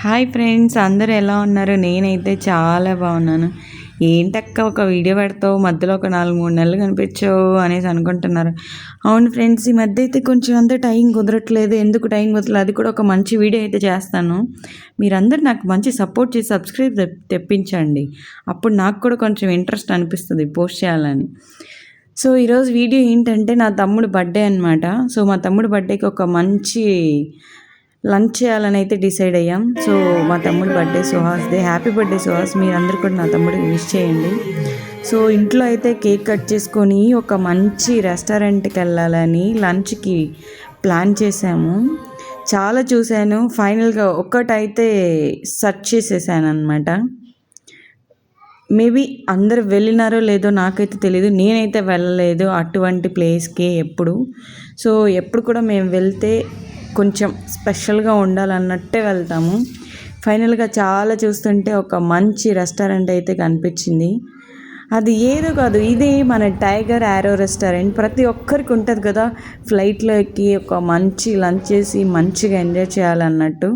Hi friends, అందరూ ఎలా ఉన్నారు? నేనైతే చాలా బాగున్నాను. ఏంటక్క ఒక వీడియో పెడతావు, మధ్యలో ఒక 4-3 నెలలు కనిపించావు అనేసి అనుకుంటున్నారు. అవును ఫ్రెండ్స్, ఈ మధ్య అయితే కొంచెం అంతా టైం కుదరట్లేదు. ఎందుకు టైం కుదరలేదు, అది కూడా ఒక మంచి వీడియో అయితే చేస్తాను. మీరందరూ నాకు మంచి సపోర్ట్ చేసి సబ్స్క్రైబ్ తెప్పించండి. అప్పుడు నాకు కూడా కొంచెం ఇంట్రెస్ట్ అనిపిస్తుంది పోస్ట్ చేయాలని. సో ఈరోజు వీడియో ఏంటంటే నా తమ్ముడు బర్త్డే అనమాట. సో మా తమ్ముడు బర్త్డేకి ఒక మంచి లంచ్ చేయాలని అయితే డిసైడ్ అయ్యాం. సో మా తమ్ముడు బర్త్డే సుహాస్దే. Happy birthday Suhas. మీరందరూ కూడా నా తమ్ముడికి విష్ చేయండి. సో ఇంట్లో అయితే కేక్ కట్ చేసుకొని ఒక మంచి రెస్టారెంట్కి వెళ్ళాలని లంచ్కి ప్లాన్ చేసాము. చాలా చూశాను, ఫైనల్గా ఒక్కటైతే సెర్చ్ చేసేసాను అనమాట. మేబీ అందరు వెళ్ళినారో లేదో నాకైతే తెలీదు. నేనైతే వెళ్ళలేదు అటువంటి ప్లేస్కి ఎప్పుడు. సో ఎప్పుడు కూడా మేము వెళ్తే కొంచెం స్పెషల్గా ఉండాలన్నట్టే వెళ్తాము. ఫైనల్గా చాలా చూస్తుంటే ఒక మంచి రెస్టారెంట్ అయితే కనిపించింది. అది ఏదో కాదు, ఇదే మన టైగర్ యారో రెస్టారెంట్. ప్రతి ఒక్కరికి ఉంటుంది కదా, ఫ్లైట్లో ఎక్కి ఒక మంచి లంచ్ చేసి మంచిగా ఎంజాయ్ చేయాలన్నట్టు.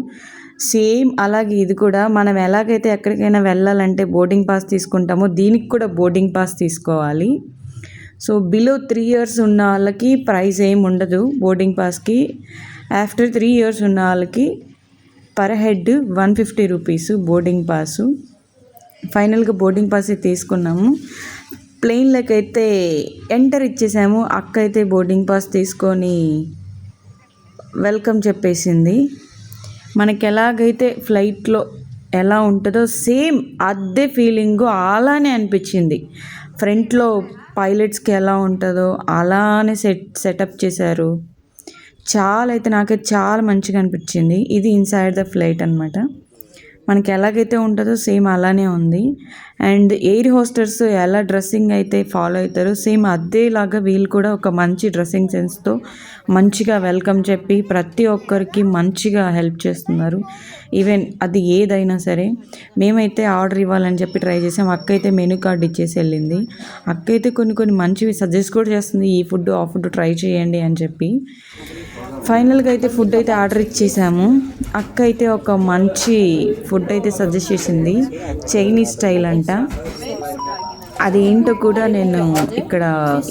సేమ్ అలాగే ఇది కూడా మనం ఎలాగైతే ఎక్కడికైనా వెళ్ళాలంటే బోర్డింగ్ పాస్ తీసుకుంటామో దీనికి కూడా బోర్డింగ్ పాస్ తీసుకోవాలి. సో బిలో 3 years ఉన్న వాళ్ళకి ప్రైస్ ఏమి ఉండదు బోర్డింగ్ పాస్కి. ఆఫ్టర్ 3 years ఉన్న వాళ్ళకి per head 150 rupees boarding pass. ఫైనల్గా బోర్డింగ్ పాస్ తీసుకున్నాము. ప్లెయిన్లోకి అయితే ఎంటర్ ఇచ్చేసాము. అక్క అయితే బోర్డింగ్ పాస్ తీసుకొని వెల్కమ్ చెప్పేసింది. మనకి ఎలాగైతే ఫ్లైట్లో ఎలా ఉంటుందో సేమ్ అదే ఫీలింగు అలానే అనిపించింది. ఫ్రంట్లో పైలట్స్కి ఎలా ఉంటుందో అలానే సెటప్ చేశారు. చాలా అయితే నాకైతే చాలా మంచిగా అనిపించింది. ఇది ఇన్సైడ్ ద ఫ్లైట్ అనమాట. మనకి ఎలాగైతే ఉంటుందో సేమ్ అలానే ఉంది. అండ్ ఎయిర్ హోస్టర్స్ ఎలా డ్రెస్సింగ్ అయితే ఫాలో అవుతారో సేమ్ అదేలాగా వీళ్ళు కూడా ఒక మంచి డ్రెస్సింగ్ సెన్స్తో మంచిగా వెల్కమ్ చెప్పి ప్రతి ఒక్కరికి మంచిగా హెల్ప్ చేస్తున్నారు. ఈవెన్ అది ఏదైనా సరే. మేమైతే ఆర్డర్ ఇవ్వాలని చెప్పి ట్రై చేసాం. అక్క అయితే మెనూ కార్డ్ ఇచ్చేసి వెళ్ళింది. అక్క అయితే కొన్ని మంచివి సజెస్ట్ కూడా చేస్తుంది, ఈ ఫుడ్ ఆ ఫుడ్ ట్రై చేయండి అని చెప్పి. ఫైనల్గా అయితే ఫుడ్ అయితే ఆర్డర్ ఇచ్చేసాము. అక్క అయితే ఒక మంచి ఫుడ్ అయితే సజెస్ట్ చేసింది, చైనీస్ స్టైల్ అంట. అదేంటో కూడా నేను ఇక్కడ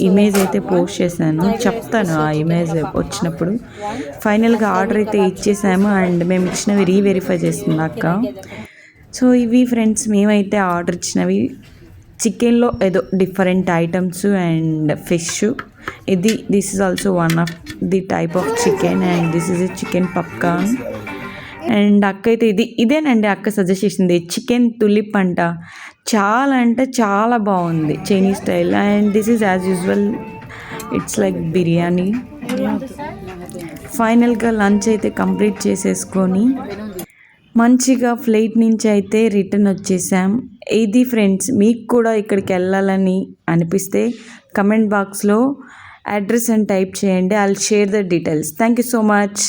ఇమేజ్ అయితే పోస్ట్ చేశాను, చెప్తాను ఆ ఇమేజ్ వచ్చినప్పుడు. ఫైనల్గా ఆర్డర్ అయితే ఇచ్చేసాము అండ్ మేము ఇచ్చినవి రీవెరిఫై చేస్తుంది అక్క. సో ఇవి ఫ్రెండ్స్ మేమైతే ఆర్డర్ ఇచ్చినవి. చికెన్లో ఏదో different items and fish. This is also one of the type of chicken and this is a chicken popcorn. And అక్క అయితే ఇదేనండి అక్క సజెస్ట్ చేసింది, చికెన్ తులిప్ అంట. చాలా అంటే చాలా బాగుంది, Chinese style. And this is as usual it's like biryani. ఫైనల్గా లంచ్ అయితే కంప్లీట్ చేసేసుకొని మంచిగా ఫ్లైట్ నుంచి అయితే రిటర్న్ వచ్చేసాం. ఇది ఫ్రెండ్స్, మీకు కూడా ఇక్కడికి వెళ్ళాలని అనిపిస్తే కమెంట్ బాక్స్లో అడ్రస్ అని టైప్ చేయండి. I will share the details. Thank you so much.